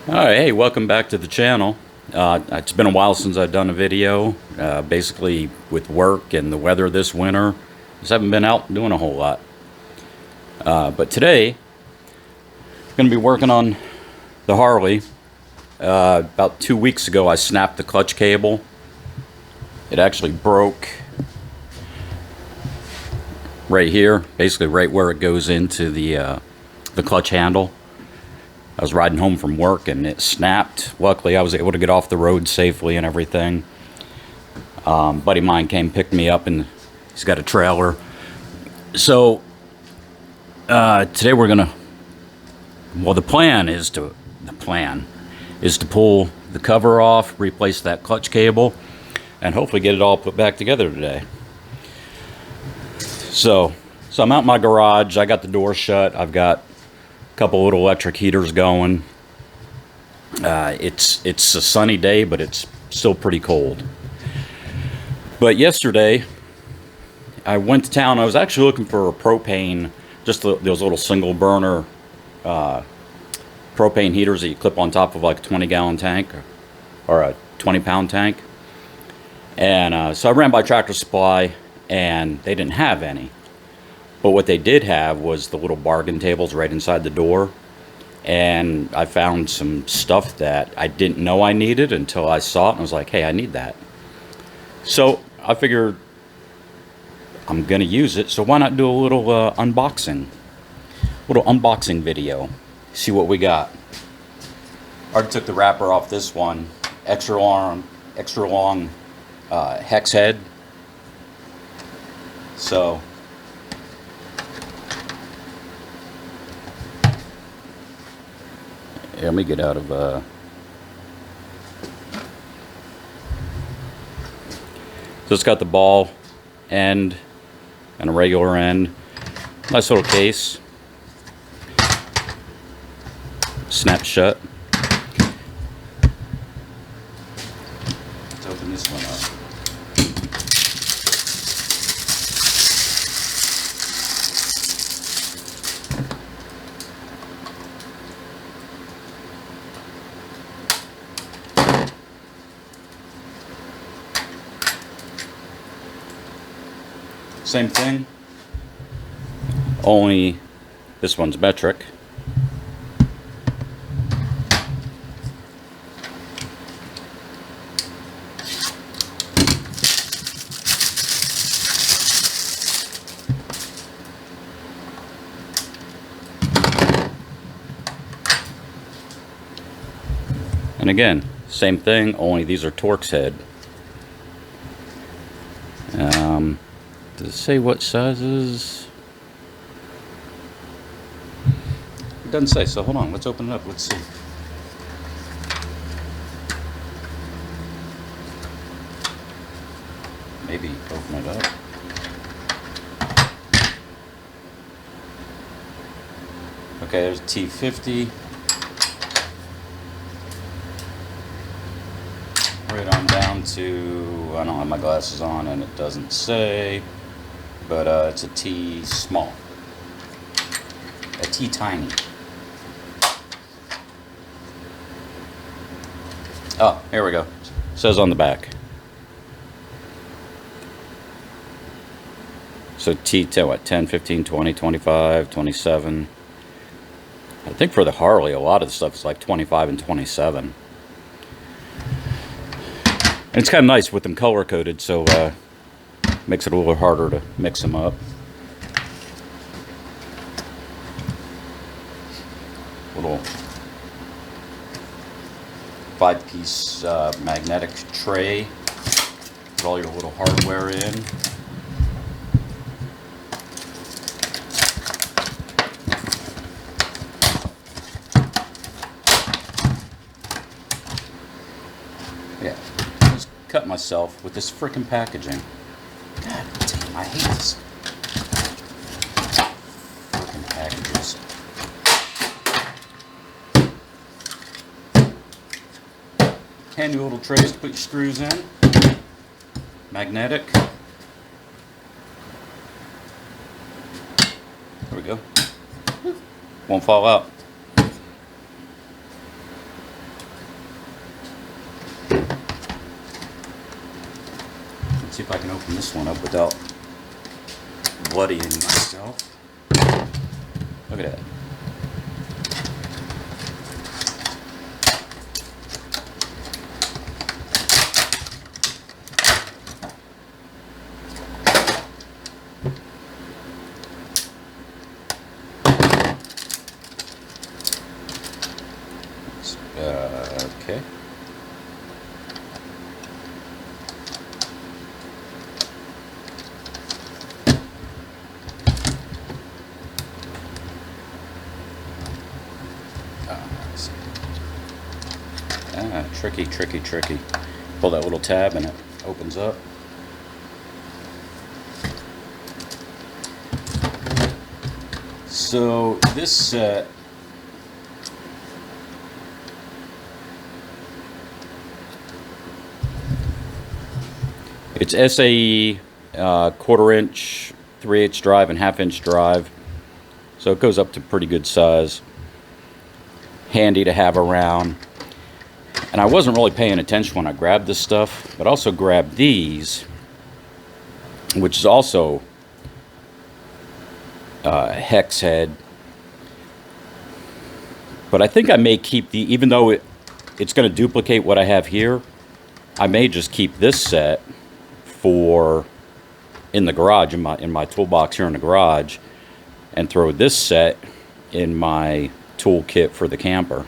Alright, hey, welcome back to the channel. It's been a while since I've done a video. Basically, with work and the weather this winter, just haven't been out doing a whole lot. But today, I'm going to be working on the Harley. About 2 weeks ago, I snapped the clutch cable. It actually broke right here, basically right where it goes into the clutch handle. I was riding home from work and it snapped. Luckily, I was able to get off the road safely and everything. Buddy of mine came, picked me up, and he's got a trailer. So today we're gonna. Well, the plan is to pull the cover off, replace that clutch cable, and hopefully get it all put back together today. So I'm out in my garage. I got the door shut. I've got couple little electric heaters going. It's a sunny day, but it's still pretty cold. But yesterday, I went to town. I was actually looking for a propane, just those little single burner propane heaters that you clip on top of like a 20-gallon tank or a 20-pound tank. And so I ran by Tractor Supply, and they didn't have any. But what they did have was the little bargain tables right inside the door. And I found some stuff that I didn't know I needed until I saw it, and I was like, hey, I need that. So I figured I'm going to use it, so why not do a little unboxing video, see what we got. Already took the wrapper off this one, extra long hex head. So yeah, let me get out of so it's got the ball end and a regular end. Nice little case. Snap shut. Let's open this one up. Same thing, only this one's metric. And again, same thing, only these are Torx head. Does it say what sizes? It doesn't say, so hold on, let's open it up, let's see. Maybe open it up. Okay, there's T50. Right on down to, I don't have my glasses on and it doesn't say, but it's a T small, a T tiny. Oh, here we go. It says on the back. So T10, what, 10, 15, 20, 25, 27. I think for the Harley, a lot of the stuff is like 25 and 27. And it's kind of nice with them color coded, so makes it a little harder to mix them up. Little 5-piece magnetic tray. Put all your little hardware in. Yeah. Cut myself with this frickin' packaging. God damn, I hate this frickin' packages. Handy little trays to put your screws in. Magnetic. There we go. Won't fall out. see if I can open this one up without bloodying myself. Look at that. Okay. Let's see. Tricky. Pull that little tab and it opens up. So this set it's SAE, 1/4 inch, 3/8 drive, and 1/2 inch drive. So it goes up to pretty good size. Handy to have around. And I wasn't really paying attention when I grabbed this stuff, but I also grabbed these, which is also hex head. But I think I may keep the, even though it's going to duplicate what I have here, I may just keep this set for in the garage, in my toolbox here in the garage, and throw this set in my toolkit for the camper.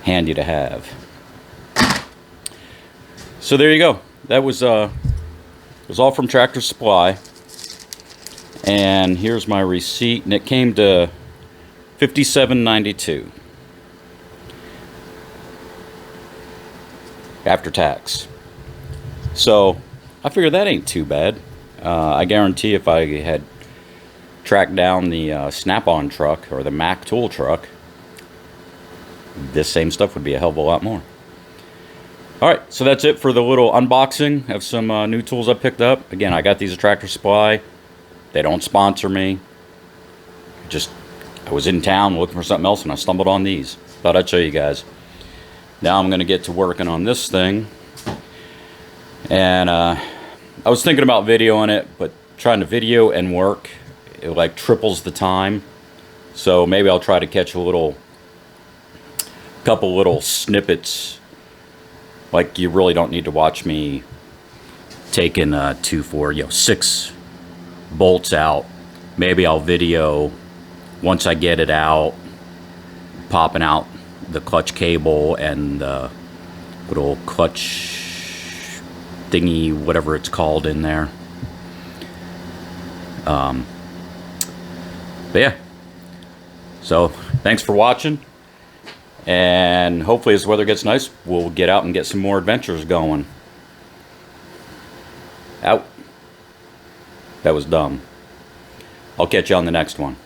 Handy to have. So there you go. That was it was all from Tractor Supply, and here's my receipt, and it came to $57.92 after tax. So I figure that ain't too bad. I guarantee if I had tracked down the Snap-on truck or the Mac tool truck, this same stuff would be a hell of a lot more. Alright, so that's it for the little unboxing of some new tools I picked up. Again, I got these at Tractor Supply. They don't sponsor me. I was in town looking for something else and I stumbled on these. Thought I'd show you guys. Now I'm going to get to working on this thing. And I was thinking about videoing it, but trying to video and work, it like triples the time. So maybe I'll try to catch couple little snippets. Like, you really don't need to watch me taking 6 bolts out. Maybe I'll video once I get it out, popping out the clutch cable and the little clutch thingy, whatever it's called in there. But yeah, so thanks for watching, and hopefully as the weather gets nice, we'll get out and get some more adventures going. Out. That was dumb. I'll catch you on the next one.